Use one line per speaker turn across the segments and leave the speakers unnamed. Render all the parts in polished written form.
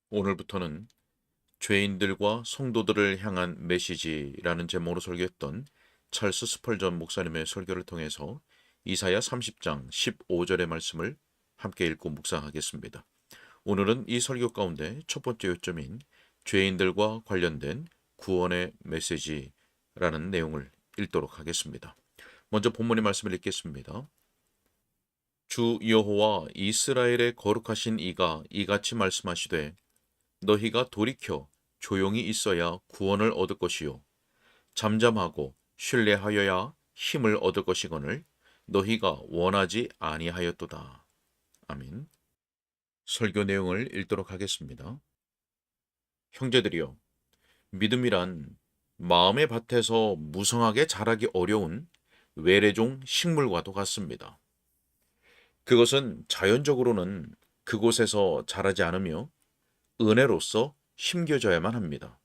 오늘부터는 죄인들과 성도들을 향한 메시지라는 제목으로 설교했던 찰스 스펄전 목사님의 설교를 통해서 이사야 30장 15절의 말씀을 함께 읽고 묵상하겠습니다. 오늘은 이 설교 가운데 첫 번째 요점인 죄인들과 관련된 구원의 메시지라는 내용을 읽도록 하겠습니다. 먼저 본문의 말씀을 읽겠습니다. 주 여호와 이스라엘의 거룩하신 이가 이같이 말씀하시되 너희가 돌이켜 조용히 있어야 구원을 얻을 것이요 잠잠하고 신뢰하여야 힘을 얻을 것이거늘 너희가 원하지 아니하였도다. 아멘. 설교 내용을 읽도록 하겠습니다. 형제들이여, 믿음이란 마음의 밭에서 무성하게 자라기 어려운 외래종 식물과도 같습니다. 그것은 자연적으로는 그곳에서 자라지 않으며 은혜로서 심겨져야만 합니다.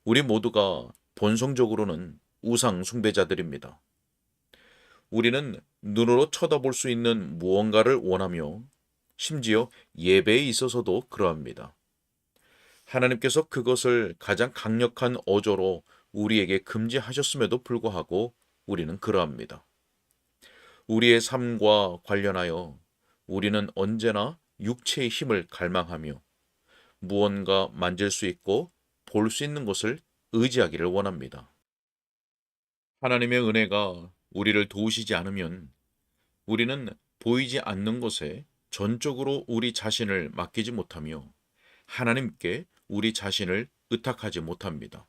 우리 모두가 본성적으로는 우상 숭배자들입니다. 우리는 눈으로 쳐다볼 수 있는 무언가를 원하며 심지어 예배에 있어서도 그러합니다. 하나님께서 그것을 가장 강력한 어조로 우리에게 금지하셨음에도 불구하고 우리는 그러합니다. 우리의 삶과 관련하여 우리는 언제나 육체의 힘을 갈망하며 무언가 만질 수 있고 볼 수 있는 것을 의지하기를 원합니다. 하나님의 은혜가 우리를 도우시지 않으면 우리는 보이지 않는 것에 전적으로 우리 자신을 맡기지 못하며 하나님께 우리 자신을 의탁하지 못합니다.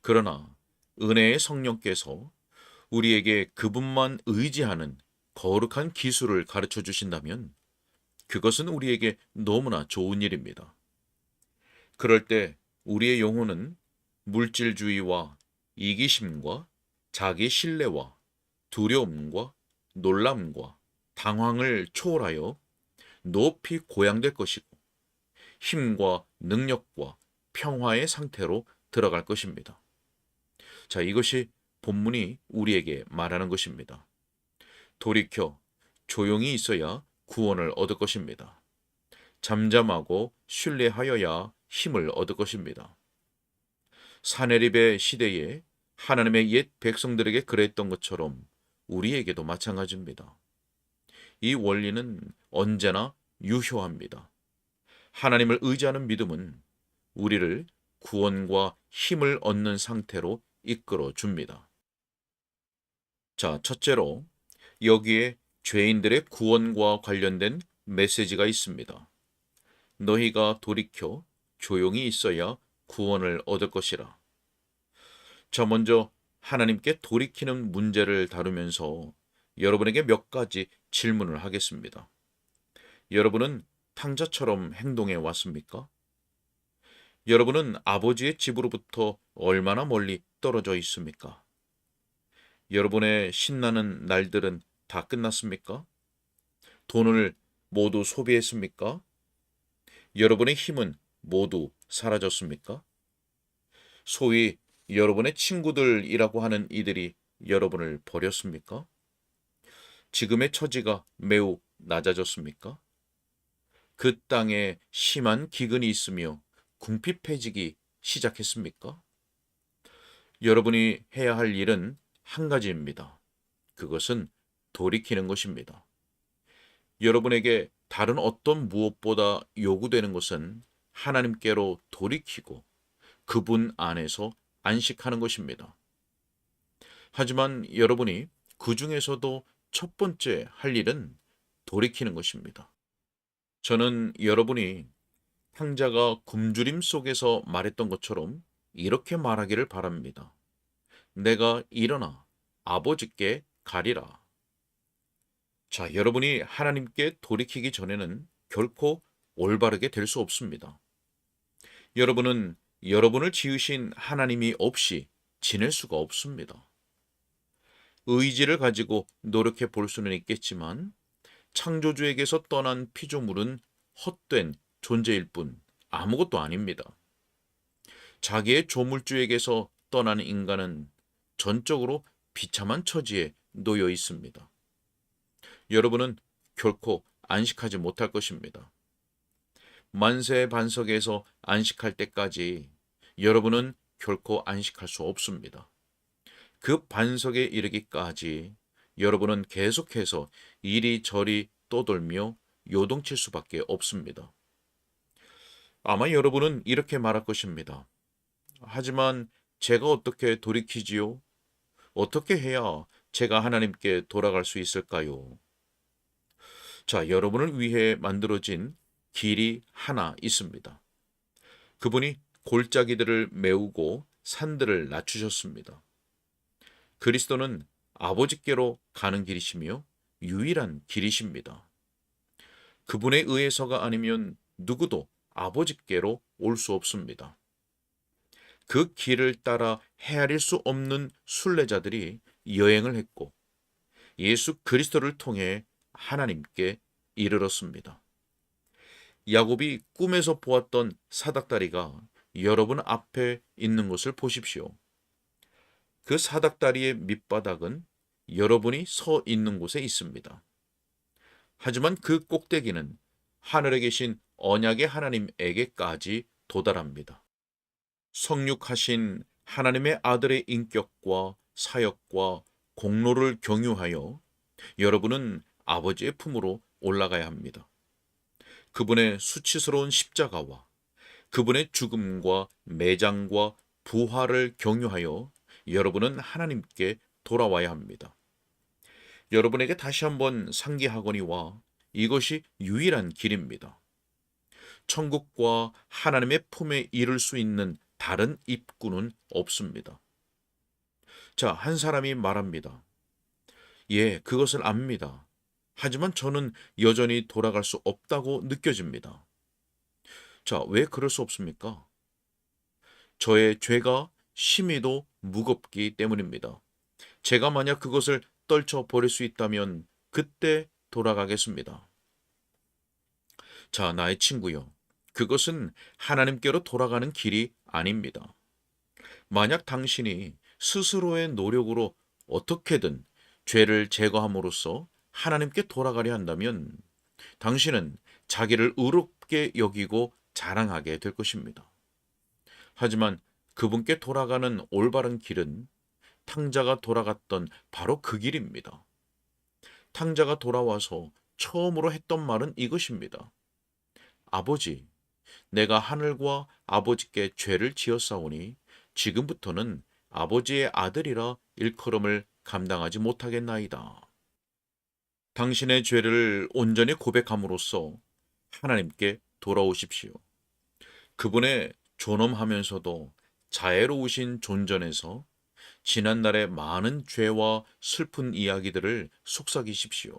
그러나 은혜의 성령께서 우리에게 그분만 의지하는 거룩한 기술을 가르쳐 주신다면 그것은 우리에게 너무나 좋은 일입니다. 그럴 때 우리의 영혼은 물질주의와 이기심과 자기 신뢰와 두려움과 놀람과 당황을 초월하여 높이 고양될 것이고 힘과 능력과 평화의 상태로 들어갈 것입니다. 자, 이것이 본문이 우리에게 말하는 것입니다. 돌이켜 조용히 있어야 구원을 얻을 것입니다. 잠잠하고 신뢰하여야 힘을 얻을 것입니다. 사내립의 시대에 하나님의 옛 백성들에게 그랬던 것처럼 우리에게도 마찬가지입니다. 이 원리는 언제나 유효합니다. 하나님을 의지하는 믿음은 우리를 구원과 힘을 얻는 상태로 이끌어 줍니다. 자, 첫째로 여기에 죄인들의 구원과 관련된 메시지가 있습니다. 너희가 돌이켜 조용히 있어야 구원을 얻을 것이라. 저 먼저 하나님께 돌이키는 문제를 다루면서 여러분에게 몇 가지 질문을 하겠습니다. 여러분은 탕자처럼 행동해 왔습니까? 여러분은 아버지의 집으로부터 얼마나 멀리 떨어져 있습니까? 여러분의 신나는 날들은 다 끝났습니까? 돈을 모두 소비했습니까? 여러분의 힘은 모두 사라졌습니까? 소위 여러분의 친구들이라고 하는 이들이 여러분을 버렸습니까? 지금의 처지가 매우 낮아졌습니까? 그 땅에 심한 기근이 있으며 궁핍해지기 시작했습니까? 여러분이 해야 할 일은 한 가지입니다. 그것은 돌이키는 것입니다. 여러분에게 다른 어떤 무엇보다 요구되는 것은 하나님께로 돌이키고 그분 안에서 안식하는 것입니다. 하지만 여러분이 그 중에서도 첫 번째 할 일은 돌이키는 것입니다. 저는 여러분이 탕자가 굶주림 속에서 말했던 것처럼 이렇게 말하기를 바랍니다. 내가 일어나 아버지께 가리라. 자, 여러분이 하나님께 돌이키기 전에는 결코 올바르게 될 수 없습니다. 여러분은 여러분을 지으신 하나님이 없이 지낼 수가 없습니다. 의지를 가지고 노력해 볼 수는 있겠지만 창조주에게서 떠난 피조물은 헛된 존재일 뿐 아무것도 아닙니다. 자기의 조물주에게서 떠난 인간은 전적으로 비참한 처지에 놓여 있습니다. 여러분은 결코 안식하지 못할 것입니다. 만세 반석에서 안식할 때까지 여러분은 결코 안식할 수 없습니다. 그 반석에 이르기까지 여러분은 계속해서 이리저리 떠돌며 요동칠 수밖에 없습니다. 아마 여러분은 이렇게 말할 것입니다. 하지만 제가 어떻게 돌이키지요? 어떻게 해야 제가 하나님께 돌아갈 수 있을까요? 자, 여러분을 위해 만들어진 길이 하나 있습니다. 그분이 골짜기들을 메우고 산들을 낮추셨습니다. 그리스도는 아버지께로 가는 길이시며 유일한 길이십니다. 그분에 의해서가 아니면 누구도 아버지께로 올 수 없습니다. 그 길을 따라 헤아릴 수 없는 순례자들이 여행을 했고 예수 그리스도를 통해 하나님께 이르렀습니다. 야곱이 꿈에서 보았던 사닥다리가 여러분 앞에 있는 것을 보십시오. 그 사닥다리의 밑바닥은 여러분이 서 있는 곳에 있습니다. 하지만 그 꼭대기는 하늘에 계신 언약의 하나님에게까지 도달합니다. 성육하신 하나님의 아들의 인격과 사역과 공로를 경유하여 여러분은 아버지의 품으로 올라가야 합니다. 그분의 수치스러운 십자가와 그분의 죽음과 매장과 부활을 경유하여 여러분은 하나님께 돌아와야 합니다. 여러분에게 다시 한번 상기하거니와 이것이 유일한 길입니다. 천국과 하나님의 품에 이를 수 있는 다른 입구는 없습니다. 자, 한 사람이 말합니다. 예, 그것을 압니다. 하지만 저는 여전히 돌아갈 수 없다고 느껴집니다. 자, 왜 그럴 수 없습니까? 저의 죄가 심히도 무겁기 때문입니다. 제가 만약 그것을 떨쳐버릴 수 있다면 그때 돌아가겠습니다. 자, 나의 친구요. 그것은 하나님께로 돌아가는 길이 아닙니다. 만약 당신이 스스로의 노력으로 어떻게든 죄를 제거함으로써 하나님께 돌아가려 한다면 당신은 자기를 의롭게 여기고 자랑하게 될 것입니다. 하지만 그분께 돌아가는 올바른 길은 탕자가 돌아갔던 바로 그 길입니다. 탕자가 돌아와서 처음으로 했던 말은 이것입니다. 아버지, 내가 하늘과 아버지께 죄를 지었사오니 지금부터는 아버지의 아들이라 일컬음을 감당하지 못하겠나이다. 당신의 죄를 온전히 고백함으로써 하나님께 돌아오십시오. 그분의 존엄하면서도 자애로우신 존전에서 지난날의 많은 죄와 슬픈 이야기들을 속삭이십시오.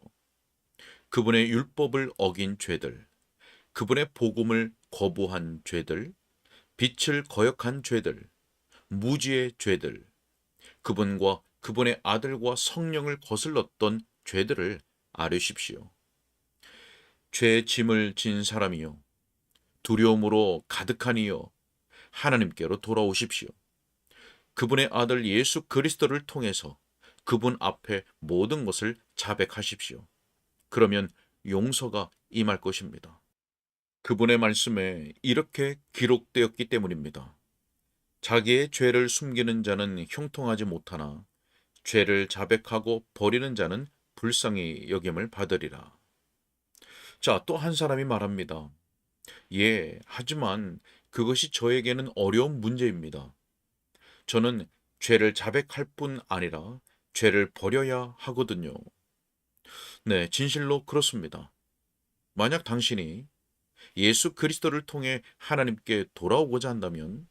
그분의 율법을 어긴 죄들, 그분의 복음을 거부한 죄들, 빛을 거역한 죄들, 무지의 죄들, 그분과 그분의 아들과 성령을 거슬렀던 죄들을 아뢰십시오. 죄의 짐을 진 사람이요, 두려움으로 가득한 이여, 하나님께로 돌아오십시오. 그분의 아들 예수 그리스도를 통해서 그분 앞에 모든 것을 자백하십시오. 그러면 용서가 임할 것입니다. 그분의 말씀에 이렇게 기록되었기 때문입니다. 자기의 죄를 숨기는 자는 형통하지 못하나 죄를 자백하고 버리는 자는 불쌍히 여김을 받으리라. 자, 또 한 사람이 말합니다. 예, 하지만 그것이 저에게는 어려운 문제입니다. 저는 죄를 자백할 뿐 아니라 죄를 버려야 하거든요. 네, 진실로 그렇습니다. 만약 당신이 예수 그리스도를 통해 하나님께 돌아오고자 한다면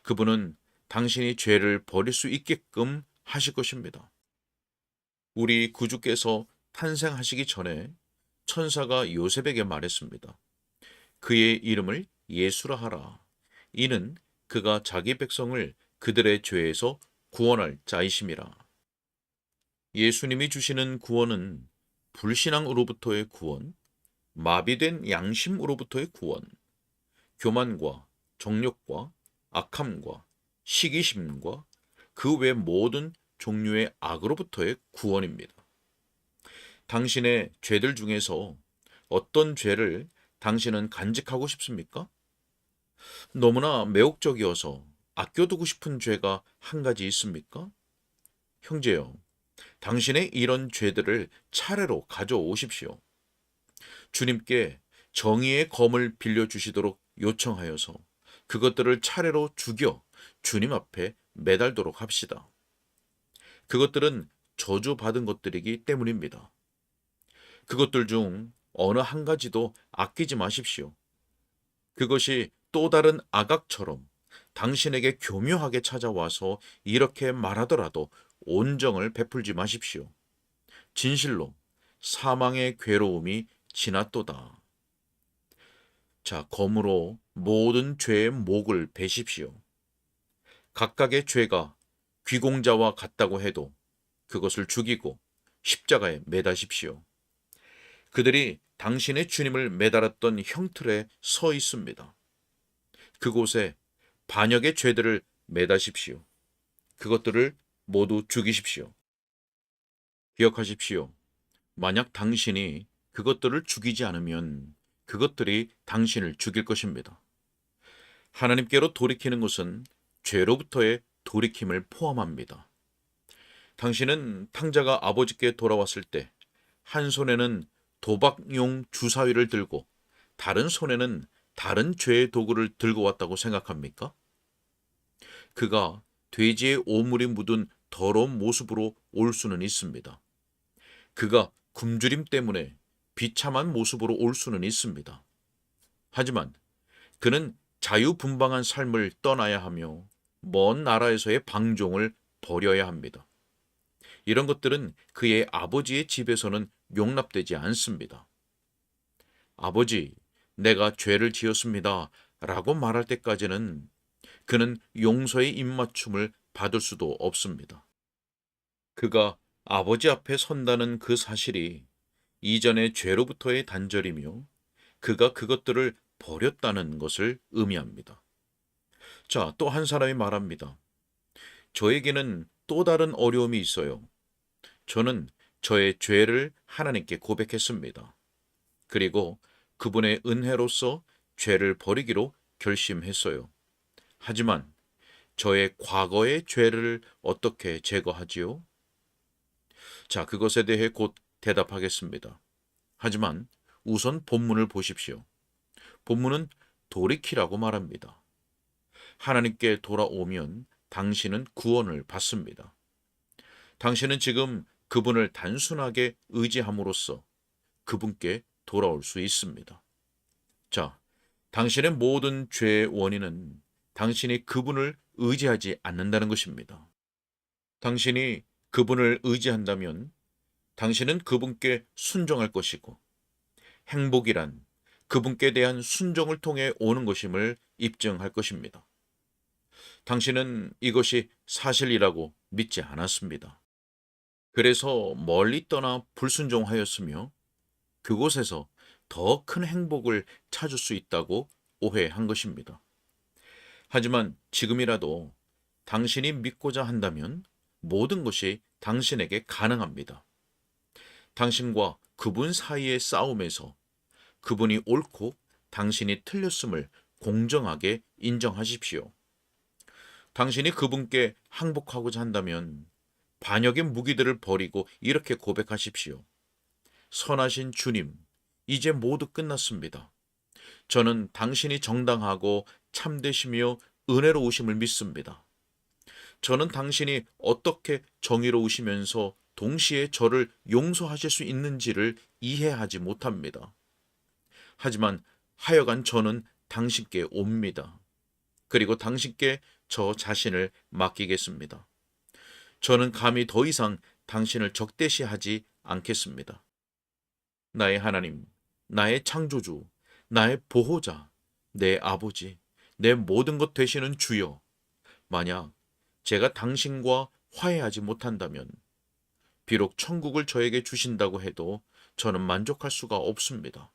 그분은 당신이 죄를 버릴 수 있게끔 하실 것입니다. 우리 구주께서 탄생하시기 전에 천사가 요셉에게 말했습니다. 그의 이름을 예수라 하라. 이는 그가 자기 백성을 그들의 죄에서 구원할 자이심이라. 예수님이 주시는 구원은 불신앙으로부터의 구원, 마비된 양심으로부터의 구원, 교만과 정욕과 악함과 시기심과 그 외 모든 종류의 악으로부터의 구원입니다. 당신의 죄들 중에서 어떤 죄를 당신은 간직하고 싶습니까? 너무나 매혹적이어서 아껴두고 싶은 죄가 한 가지 있습니까? 형제여, 당신의 이런 죄들을 차례로 가져오십시오. 주님께 정의의 검을 빌려주시도록 요청하여서 그것들을 차례로 죽여 주님 앞에 매달도록 합시다. 그것들은 저주받은 것들이기 때문입니다. 그것들 중 어느 한 가지도 아끼지 마십시오. 그것이 또 다른 악악처럼 당신에게 교묘하게 찾아와서 이렇게 말하더라도 온정을 베풀지 마십시오. 진실로 사망의 괴로움이 지났도다. 자, 검으로 모든 죄의 목을 베십시오. 각각의 죄가 귀공자와 같다고 해도 그것을 죽이고 십자가에 매다십시오. 그들이 당신의 주님을 매달았던 형틀에 서 있습니다. 그곳에 반역의 죄들을 매다십시오. 그것들을 모두 죽이십시오. 기억하십시오. 만약 당신이 그것들을 죽이지 않으면 그것들이 당신을 죽일 것입니다. 하나님께로 돌이키는 것은 죄로부터의 돌이킴을 포함합니다. 당신은 탕자가 아버지께 돌아왔을 때 한 손에는 도박용 주사위를 들고 다른 손에는 다른 죄의 도구를 들고 왔다고 생각합니까? 그가 돼지의 오물이 묻은 더러운 모습으로 올 수는 있습니다. 그가 굶주림 때문에 비참한 모습으로 올 수는 있습니다. 하지만 그는 자유분방한 삶을 떠나야 하며 먼 나라에서의 방종을 버려야 합니다. 이런 것들은 그의 아버지의 집에서는 용납되지 않습니다. 아버지, 내가 죄를 지었습니다. 라고 말할 때까지는 그는 용서의 입맞춤을 받을 수도 없습니다. 그가 아버지 앞에 선다는 그 사실이 이전의 죄로부터의 단절이며 그가 그것들을 버렸다는 것을 의미합니다. 자, 또 한 사람이 말합니다. 저에게는 또 다른 어려움이 있어요. 저는 저의 죄를 하나님께 고백했습니다. 그리고 그분의 은혜로서 죄를 버리기로 결심했어요. 하지만 저의 과거의 죄를 어떻게 제거하지요? 자, 그것에 대해 곧 대답하겠습니다. 하지만 우선 본문을 보십시오. 본문은 돌이키라고 말합니다. 하나님께 돌아오면 당신은 구원을 받습니다. 당신은 지금 그분을 단순하게 의지함으로써 그분께 돌아올 수 있습니다. 자, 당신의 모든 죄의 원인은 당신이 그분을 의지하지 않는다는 것입니다. 당신이 그분을 의지한다면 당신은 그분께 순종할 것이고 행복이란 그분께 대한 순종을 통해 오는 것임을 입증할 것입니다. 당신은 이것이 사실이라고 믿지 않았습니다. 그래서 멀리 떠나 불순종하였으며 그곳에서 더 큰 행복을 찾을 수 있다고 오해한 것입니다. 하지만 지금이라도 당신이 믿고자 한다면 모든 것이 당신에게 가능합니다. 당신과 그분 사이의 싸움에서 그분이 옳고 당신이 틀렸음을 공정하게 인정하십시오. 당신이 그분께 항복하고자 한다면 반역의 무기들을 버리고 이렇게 고백하십시오. 선하신 주님, 이제 모두 끝났습니다. 저는 당신이 정당하고 참되시며 은혜로우심을 믿습니다. 저는 당신이 어떻게 정의로우시면서 동시에 저를 용서하실 수 있는지를 이해하지 못합니다. 하지만 하여간 저는 당신께 옵니다. 그리고 당신께 저 자신을 맡기겠습니다. 저는 감히 더 이상 당신을 적대시하지 않겠습니다. 나의 하나님, 나의 창조주, 나의 보호자, 내 아버지, 내 모든 것 되시는 주여, 만약 제가 당신과 화해하지 못한다면 비록 천국을 저에게 주신다고 해도 저는 만족할 수가 없습니다.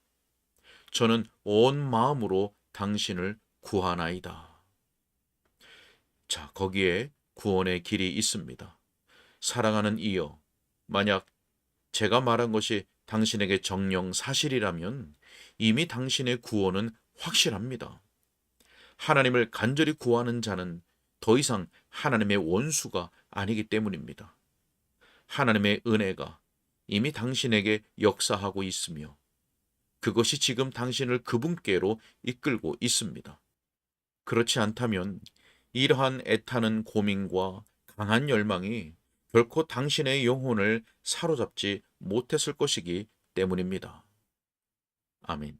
저는 온 마음으로 당신을 구하나이다. 자, 거기에 구원의 길이 있습니다. 사랑하는 이여, 만약 제가 말한 것이 당신에게 정녕 사실이라면 이미 당신의 구원은 확실합니다. 하나님을 간절히 구하는 자는 더 이상 하나님의 원수가 아니기 때문입니다. 하나님의 은혜가 이미 당신에게 역사하고 있으며 그것이 지금 당신을 그분께로 이끌고 있습니다. 그렇지 않다면 이러한 애타는 고민과 강한 열망이 결코 당신의 영혼을 사로잡지 못했을 것이기 때문입니다. 아멘.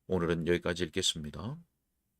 오늘은 여기까지 읽겠습니다.